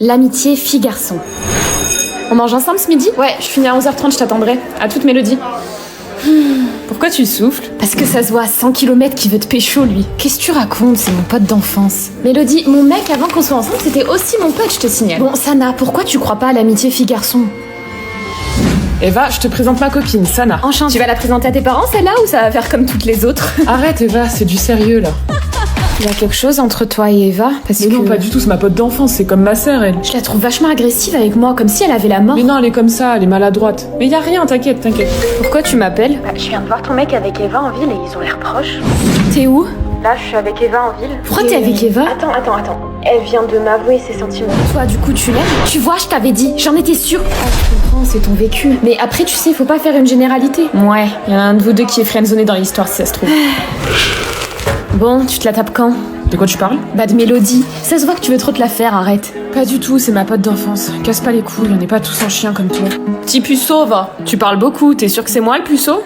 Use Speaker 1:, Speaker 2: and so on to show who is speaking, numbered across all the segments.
Speaker 1: L'amitié fille-garçon. On mange ensemble ce midi? Ouais, je finis à 11h30, je t'attendrai. À toute Mélodie.
Speaker 2: Pourquoi tu souffles?
Speaker 1: Parce que ça se voit à 100 km qu'il veut te pécho, lui. Qu'est-ce que tu racontes? C'est mon pote d'enfance. Mélodie, mon mec, avant qu'on soit ensemble, c'était aussi mon pote, je te signale. Bon, Sana, pourquoi tu crois pas à l'amitié fille-garçon?
Speaker 2: Eva, je te présente ma copine, Sana.
Speaker 1: Enchantée. Tu vas la présenter à tes parents, celle-là, ou ça va faire comme toutes les autres?
Speaker 2: Arrête, Eva, c'est du sérieux, là.
Speaker 1: Il y a quelque chose entre toi et Eva? Parce
Speaker 2: Mais
Speaker 1: que...
Speaker 2: non, pas du tout, c'est ma pote d'enfance, c'est comme ma sœur, elle.
Speaker 1: Je la trouve vachement agressive avec moi, comme si elle avait la mort.
Speaker 2: Mais non, elle est comme ça, elle est maladroite. Mais y a rien, t'inquiète.
Speaker 1: Pourquoi tu m'appelles?
Speaker 3: Je viens de voir ton mec avec Eva en ville et ils ont l'air proches.
Speaker 1: T'es où?
Speaker 3: Là, je suis avec Eva en ville.
Speaker 1: Pourquoi t'es avec Eva?
Speaker 3: Attends. Elle vient de m'avouer ses sentiments.
Speaker 1: Toi, du coup, tu l'aimes? Tu vois, je t'avais dit, j'en étais sûre. Ah, je comprends, c'est ton vécu. Mais après, tu sais, faut pas faire une généralité. Ouais, y en a un de vous deux qui est friendzoné dans l'histoire, si ça se trouve. Bon, tu te la tapes quand?
Speaker 2: De quoi tu parles?
Speaker 1: Bah de Mélodie. Ça se voit que tu veux trop te la faire, arrête.
Speaker 2: Pas du tout, c'est ma pote d'enfance. Casse pas les couilles, on n'est pas tous en chien comme toi.
Speaker 1: Petit puceau, va. Tu parles beaucoup, t'es sûr que c'est moi le puceau?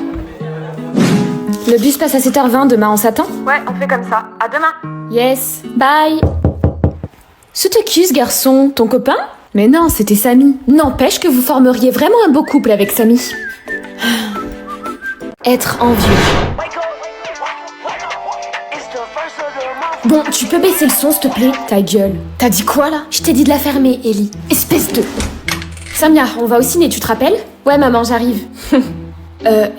Speaker 1: Le bus passe à 7h20, demain on s'attend?
Speaker 3: Ouais, on fait comme ça. À demain.
Speaker 1: Yes, bye. C'était qui ce garçon? Ton copain? Mais non, c'était Samy. N'empêche que vous formeriez vraiment un beau couple avec Samy. Être envieux. Bon, tu peux baisser le son, s'il te plaît? Ta gueule. T'as dit quoi, là? Je t'ai dit de la fermer, Ellie. Espèce de... Samia, on va au ciné, tu te rappelles? Ouais, maman, j'arrive.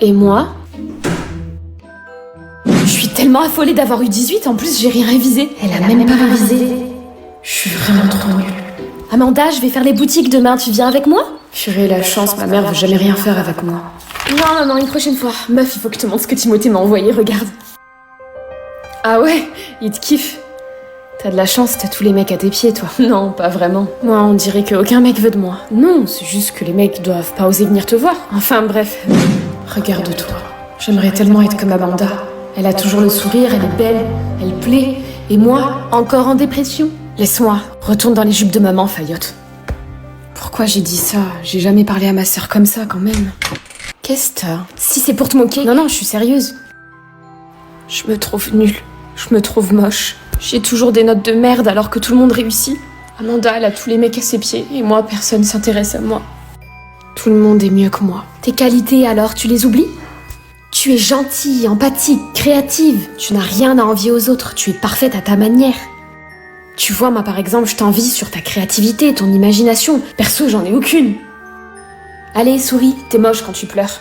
Speaker 1: Et moi? Je suis tellement affolée d'avoir eu 18, en plus, j'ai rien révisé. Elle a même pas révisé. Je suis vraiment trop nulle. Amanda, je vais faire les boutiques demain, tu viens avec moi?
Speaker 2: Purée, la chance, ma mère veut jamais rien faire avec moi.
Speaker 1: Non, une prochaine fois. Meuf, il faut que je te montre ce que Timothée m'a envoyé, regarde. Ah ouais, il te kiffe. T'as de la chance, t'as tous les mecs à tes pieds, toi. Non, pas vraiment. Moi, on dirait qu'aucun mec veut de moi. Non, c'est juste que les mecs doivent pas oser venir te voir. Enfin, bref.
Speaker 2: Regarde-toi. J'aimerais tellement être comme Amanda.
Speaker 1: Elle a toujours le sourire, elle est belle, elle plaît. Et moi, encore en dépression. Laisse-moi, retourne dans les jupes de maman, Fayotte.
Speaker 2: Pourquoi j'ai dit ça? J'ai jamais parlé à ma sœur comme ça, quand même.
Speaker 1: Qu'est-ce que t'as? Si c'est pour te moquer. Non, je suis sérieuse. Je me trouve nulle. Je me trouve moche. J'ai toujours des notes de merde alors que tout le monde réussit. Amanda, elle a tous les mecs à ses pieds et moi, personne s'intéresse à moi.
Speaker 2: Tout le monde est mieux que moi.
Speaker 1: Tes qualités, alors, tu les oublies? Tu es gentille, empathique, créative. Tu n'as rien à envier aux autres. Tu es parfaite à ta manière. Tu vois, moi, par exemple, je t'envie sur ta créativité, ton imagination. Perso, j'en ai aucune. Allez, souris, t'es moche quand tu pleures.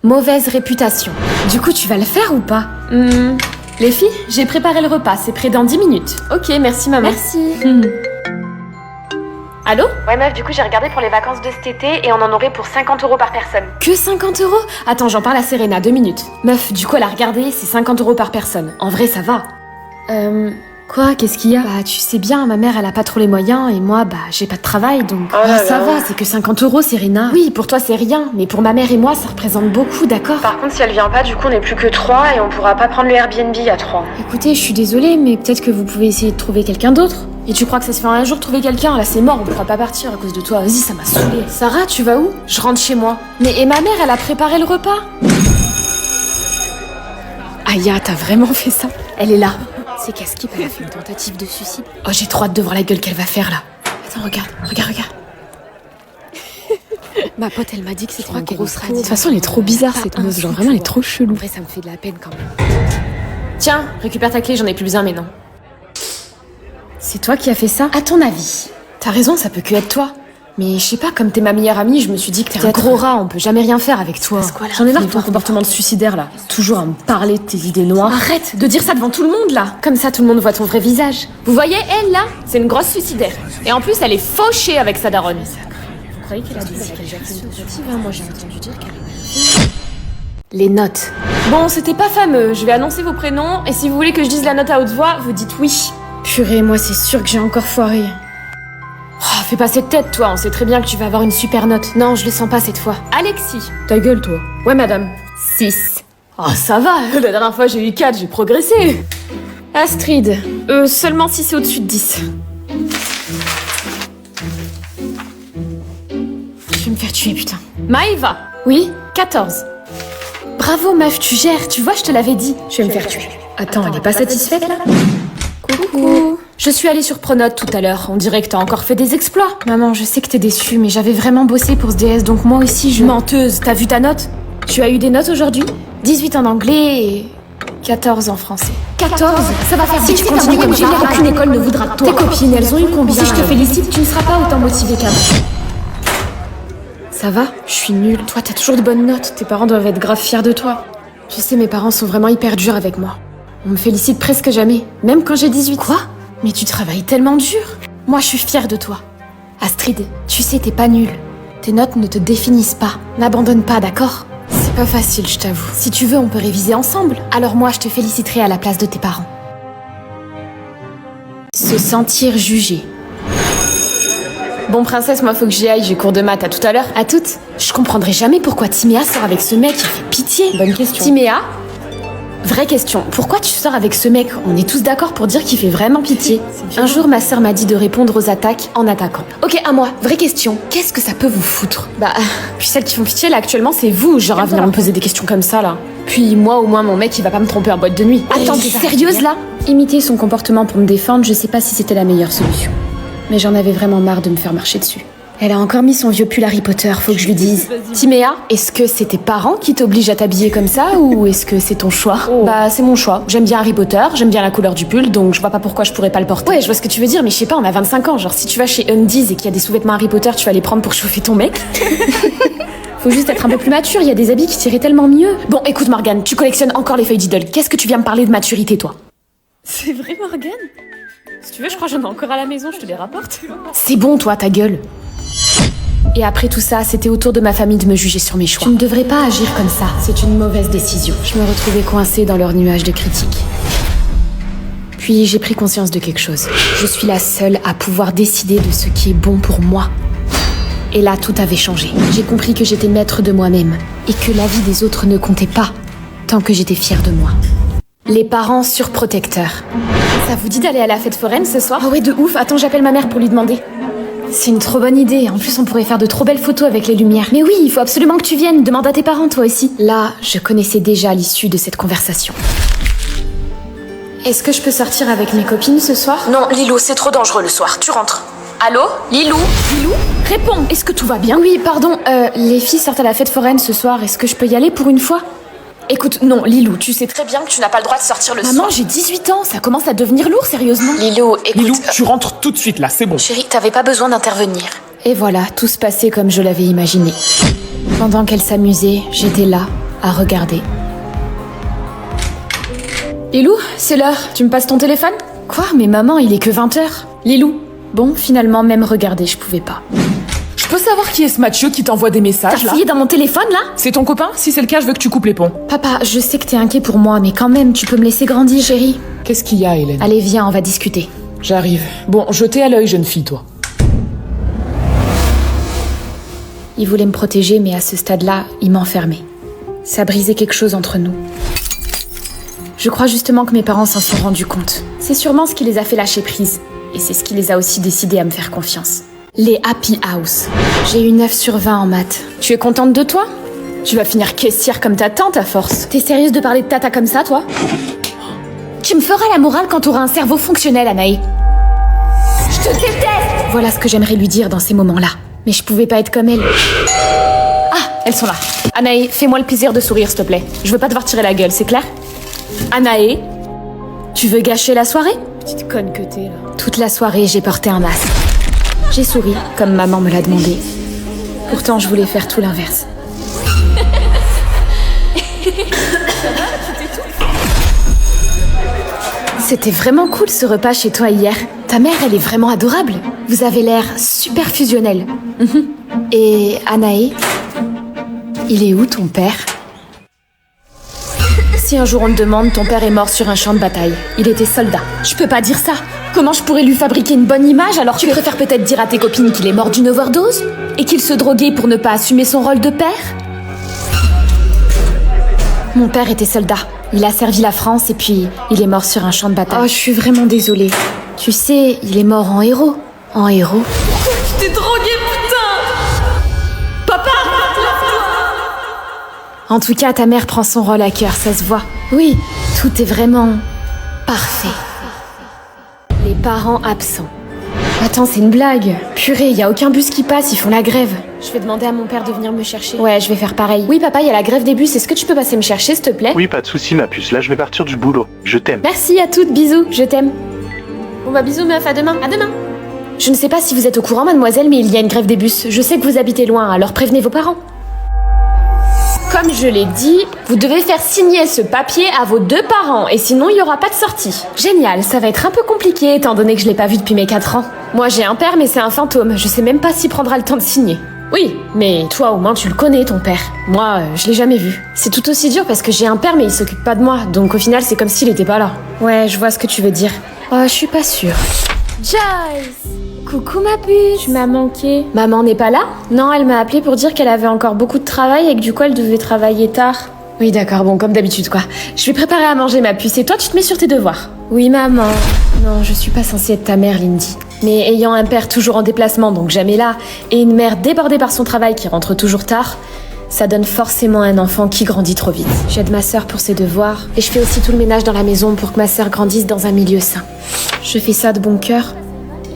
Speaker 1: Mauvaise réputation. Du coup, tu vas le faire ou pas? Les filles, j'ai préparé le repas, c'est prêt dans 10 minutes. Ok, merci maman. Merci. Allô?
Speaker 3: Ouais, meuf, du coup, j'ai regardé pour les vacances de cet été et on en aurait pour 50 € par personne.
Speaker 1: Que 50 €? Attends, j'en parle à Serena, 2 minutes. Meuf, du coup, elle a regardé, c'est 50 € par personne. En vrai, ça va. Quoi? Qu'est-ce qu'il y a? Bah, tu sais bien, ma mère, elle a pas trop les moyens, et moi, j'ai pas de travail, donc... ça va, c'est que 50 €, Serena. Oui, pour toi, c'est rien, mais pour ma mère et moi, ça représente beaucoup, d'accord?
Speaker 3: Par contre, si elle vient pas, du coup, on est plus que 3 et on pourra pas prendre le Airbnb à 3.
Speaker 1: Écoutez, je suis désolée, mais peut-être que vous pouvez essayer de trouver quelqu'un d'autre. Et tu crois que ça se fait en un jour de trouver quelqu'un? Là, c'est mort, on pourra pas partir à cause de toi. Vas-y, ça m'a saoulée. Sarah, tu vas où? Je rentre chez moi. Mais et ma mère, elle a préparé le repas?
Speaker 2: Aya, t'as vraiment fait ça?
Speaker 1: Elle est là.
Speaker 4: C'est qu'Askip, elle a fait une tentative de suicide.
Speaker 1: Oh, j'ai trop hâte de voir la gueule qu'elle va faire, là.
Speaker 2: Attends, regarde.
Speaker 4: Ma pote, elle m'a dit que c'était une grosse radie.
Speaker 2: De toute façon, elle est trop bizarre, cette meuf. Genre, vraiment, elle est trop
Speaker 4: En
Speaker 2: chelou.
Speaker 4: vrai, ça me fait de la peine quand même.
Speaker 1: Tiens, récupère ta clé, j'en ai plus besoin maintenant. C'est toi qui as fait ça? À ton avis? T'as raison, ça peut que être toi. Mais je sais pas, comme t'es ma meilleure amie, je me suis dit que t'es un gros rat, on peut jamais rien faire avec toi. J'en ai marre de ton comportement de suicidaire là. Toujours à me parler de tes idées noires. Arrête de dire ça devant tout le monde là. Comme ça tout le monde voit ton vrai visage. Vous voyez, elle là, c'est une grosse suicidaire. Et en plus, elle est fauchée avec sa daronne. Vous croyez qu'elle a dit qu'elle a fait une tentative? Moi j'ai entendu dire qu'elle... Les notes. Bon, c'était pas fameux. Je vais annoncer vos prénoms et si vous voulez que je dise la note à haute voix, vous dites oui. Purée, moi c'est sûr que j'ai encore foiré. Oh, fais pas cette tête, toi, on sait très bien que tu vas avoir une super note. Non, je le sens pas cette fois. Alexis.
Speaker 2: Ta gueule, toi.
Speaker 1: Ouais, madame. 6. Oh, ça va, la dernière fois j'ai eu 4, j'ai progressé. Astrid. Seulement 6 c'est au-dessus de 10. Je vais me faire tuer, putain. Maëva. Oui, 14. Bravo, meuf, tu gères, tu vois, je te l'avais dit. Je vais me faire tuer. Attends, elle est pas satisfaite, là? Coucou. Je suis allée sur Pronote tout à l'heure, on dirait que t'as encore fait des exploits. Maman, je sais que t'es déçue, mais j'avais vraiment bossé pour ce DS, donc moi aussi je... Menteuse, t'as vu ta note? Tu as eu des notes aujourd'hui? 18 en anglais et 14 en français. 14? Ça va faire si tu continues comme ça, aucune école ne voudra de toi. Tes copines, elles ont eu combien? Si je te félicite, tu ne seras pas autant motivée qu'avant. Ça va? Je suis nulle. Toi, t'as toujours de bonnes notes. Tes parents doivent être grave fiers de toi. Tu sais, mes parents sont vraiment hyper durs avec moi. On me félicite presque jamais, même quand j'ai 18. Quoi? Mais tu travailles tellement dur. Moi, je suis fière de toi. Astrid, tu sais, t'es pas nulle. Tes notes ne te définissent pas. N'abandonne pas, d'accord? C'est pas facile, je t'avoue. Si tu veux, on peut réviser ensemble. Alors moi, je te féliciterai à la place de tes parents. Se sentir jugé. Bon, princesse, moi, faut que j'y aille. J'ai cours de maths. À tout à l'heure. À toutes. Je comprendrai jamais pourquoi Timéa sort avec ce mec. Il fait pitié. Bonne question. Timéa? Vraie question, pourquoi tu sors avec ce mec? On est tous d'accord pour dire qu'il fait vraiment pitié. Un jour, ma sœur m'a dit de répondre aux attaques en attaquant. Ok, à moi, vraie question, qu'est-ce que ça peut vous foutre? Bah, puis celles qui font pitié là actuellement, c'est vous, genre à venir me poser des questions comme ça là. Puis moi, au moins, mon mec, il va pas me tromper en boîte de nuit. Attends, t'es sérieuse là? Imiter son comportement pour me défendre, je sais pas si c'était la meilleure solution. Mais j'en avais vraiment marre de me faire marcher dessus. Elle a encore mis son vieux pull Harry Potter, faut que je lui dise. Timéa, est-ce que c'est tes parents qui t'obligent à t'habiller comme ça ou est-ce que c'est ton choix? Bah, c'est mon choix. J'aime bien Harry Potter, j'aime bien la couleur du pull, donc je vois pas pourquoi je pourrais pas le porter. Ouais, je vois ce que tu veux dire, mais je sais pas, on a 25 ans. Genre, si tu vas chez Undies et qu'il y a des sous-vêtements Harry Potter, tu vas les prendre pour chauffer ton mec? Faut juste être un peu plus mature, il y a des habits qui t'iraient tellement mieux. Bon, écoute Morgane, tu collectionnes encore les feuilles d'idole. Qu'est-ce que tu viens me parler de maturité, toi? C'est vrai, Morgane? Si tu veux, je crois que j'en ai encore à la maison, je te les rapporte. C'est bon, toi, ta gueule. Et après tout ça, c'était au tour de ma famille de me juger sur mes choix. Tu ne devrais pas agir comme ça, c'est une mauvaise décision. Je me retrouvais coincée dans leur nuage de critiques. Puis j'ai pris conscience de quelque chose. Je suis la seule à pouvoir décider de ce qui est bon pour moi. Et là, tout avait changé. J'ai compris que j'étais maître de moi-même et que la vie des autres ne comptait pas tant que j'étais fière de moi. Les parents surprotecteurs. Ça vous dit d'aller à la fête foraine ce soir? Ah ouais, de ouf. Attends, j'appelle ma mère pour lui demander. C'est une trop bonne idée. En plus, on pourrait faire de trop belles photos avec les lumières. Mais oui, il faut absolument que tu viennes. Demande à tes parents, toi aussi. Là, je connaissais déjà l'issue de cette conversation. Est-ce que je peux sortir avec mes copines ce soir?
Speaker 5: Non, Lilou, c'est trop dangereux le soir. Tu rentres. Allô? Lilou?
Speaker 1: Lilou? Réponds. Est-ce que tout va bien? Oui, pardon. Les filles sortent à la fête foraine ce soir. Est-ce que je peux y aller pour une fois? Écoute, non, Lilou, tu sais très bien que tu n'as pas le droit de sortir le soir. Maman, j'ai 18 ans, ça commence à devenir lourd, sérieusement.
Speaker 5: Lilou, écoute...
Speaker 6: Lilou, tu rentres tout de suite là, c'est bon.
Speaker 5: Chérie, t'avais pas besoin d'intervenir.
Speaker 1: Et voilà, tout se passait comme je l'avais imaginé. Pendant qu'elle s'amusait, j'étais là, à regarder. Lilou, c'est l'heure, tu me passes ton téléphone? Quoi? Mais maman, il est que 20h. Lilou. Bon, finalement, même regarder, je pouvais pas.
Speaker 6: Je peux savoir qui est ce Mathieu qui t'envoie des messages là?
Speaker 1: T'as fouillé dans mon téléphone là?
Speaker 6: C'est ton copain? Si c'est le cas, je veux que tu coupes les ponts.
Speaker 1: Papa, je sais que t'es inquiet pour moi, mais quand même, tu peux me laisser grandir, chérie.
Speaker 6: Qu'est-ce qu'il y a, Hélène?
Speaker 1: Allez, viens, on va discuter.
Speaker 6: J'arrive. Bon, jetez à l'œil, jeune fille, toi.
Speaker 1: Il voulait me protéger, mais à ce stade-là, il m'enfermait. Ça brisait quelque chose entre nous. Je crois justement que mes parents s'en sont rendus compte. C'est sûrement ce qui les a fait lâcher prise. Et c'est ce qui les a aussi décidés à me faire confiance. Les Happy House. J'ai eu 9 sur 20 en maths. Tu es contente de toi? Tu vas finir caissière comme ta tante à force. T'es sérieuse de parler de tata comme ça, toi? Tu me feras la morale quand t'auras un cerveau fonctionnel, Anaé. Je te déteste! Voilà ce que j'aimerais lui dire dans ces moments-là. Mais je pouvais pas être comme elle. Ah, elles sont là. Anaé, fais-moi le plaisir de sourire, s'il te plaît. Je veux pas devoir tirer la gueule, c'est clair? Anaé, tu veux gâcher la soirée? Petite conne que t'es, là. Toute la soirée, j'ai porté un masque. J'ai souri, comme maman me l'a demandé. Pourtant, je voulais faire tout l'inverse. C'était vraiment cool ce repas chez toi hier. Ta mère, elle est vraiment adorable. Vous avez l'air super fusionnel. Et Anaé, il est où ton père? Si un jour on te demande, ton père est mort sur un champ de bataille. Il était soldat. Je peux pas dire ça. Comment je pourrais lui fabriquer une bonne image alors que... Tu préfères peut-être dire à tes copines qu'il est mort d'une overdose? Et qu'il se droguait pour ne pas assumer son rôle de père? Mon père était soldat. Il a servi la France et puis il est mort sur un champ de bataille. Oh, je suis vraiment désolée. Tu sais, il est mort en héros. En héros.
Speaker 5: Je t'ai drogué, putain! Papa!
Speaker 1: En tout cas, ta mère prend son rôle à cœur, ça se voit. Oui, tout est vraiment... parfait. Les parents absents. Attends, c'est une blague. Purée, y a aucun bus qui passe, ils font la grève. Je vais demander à mon père de venir me chercher. Ouais, je vais faire pareil. Oui, papa, y a la grève des bus, est-ce que tu peux passer me chercher, s'il te plaît?
Speaker 7: Oui, pas de soucis, ma puce. Là, je vais partir du boulot. Je t'aime.
Speaker 1: Merci à toutes, bisous, je t'aime. Bon bah bisous meuf, à demain, à demain. Je ne sais pas si vous êtes au courant, mademoiselle, mais il y a une grève des bus. Je sais que vous habitez loin, alors prévenez vos parents. Comme je l'ai dit, vous devez faire signer ce papier à vos 2 parents, et sinon il n'y aura pas de sortie. Génial, ça va être un peu compliqué étant donné que je l'ai pas vu depuis mes 4 ans. Moi j'ai un père, mais c'est un fantôme, je sais même pas s'il prendra le temps de signer. Oui, mais toi au moins tu le connais ton père. Moi, je l'ai jamais vu. C'est tout aussi dur parce que j'ai un père mais il s'occupe pas de moi, donc au final c'est comme s'il était pas là. Ouais, je vois ce que tu veux dire. Oh, je suis pas sûre. Joyce! Coucou ma puce! Tu m'as manqué. Maman n'est pas là? Non, elle m'a appelé pour dire qu'elle avait encore beaucoup de travail et que du coup elle devait travailler tard. Oui d'accord, bon comme d'habitude quoi. Je vais préparer à manger ma puce et toi tu te mets sur tes devoirs. Oui maman. Non, je suis pas censée être ta mère Lindy. Mais ayant un père toujours en déplacement donc jamais là, et une mère débordée par son travail qui rentre toujours tard, ça donne forcément un enfant qui grandit trop vite. J'aide ma sœur pour ses devoirs et je fais aussi tout le ménage dans la maison pour que ma sœur grandisse dans un milieu sain. Je fais ça de bon cœur,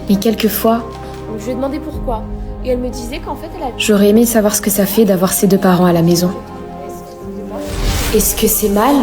Speaker 1: mais quelquefois... Donc je lui ai demandé pourquoi, et elle me disait qu'en fait elle a... J'aurais aimé savoir ce que ça fait d'avoir ses 2 parents à la maison. Est-ce que c'est mal ?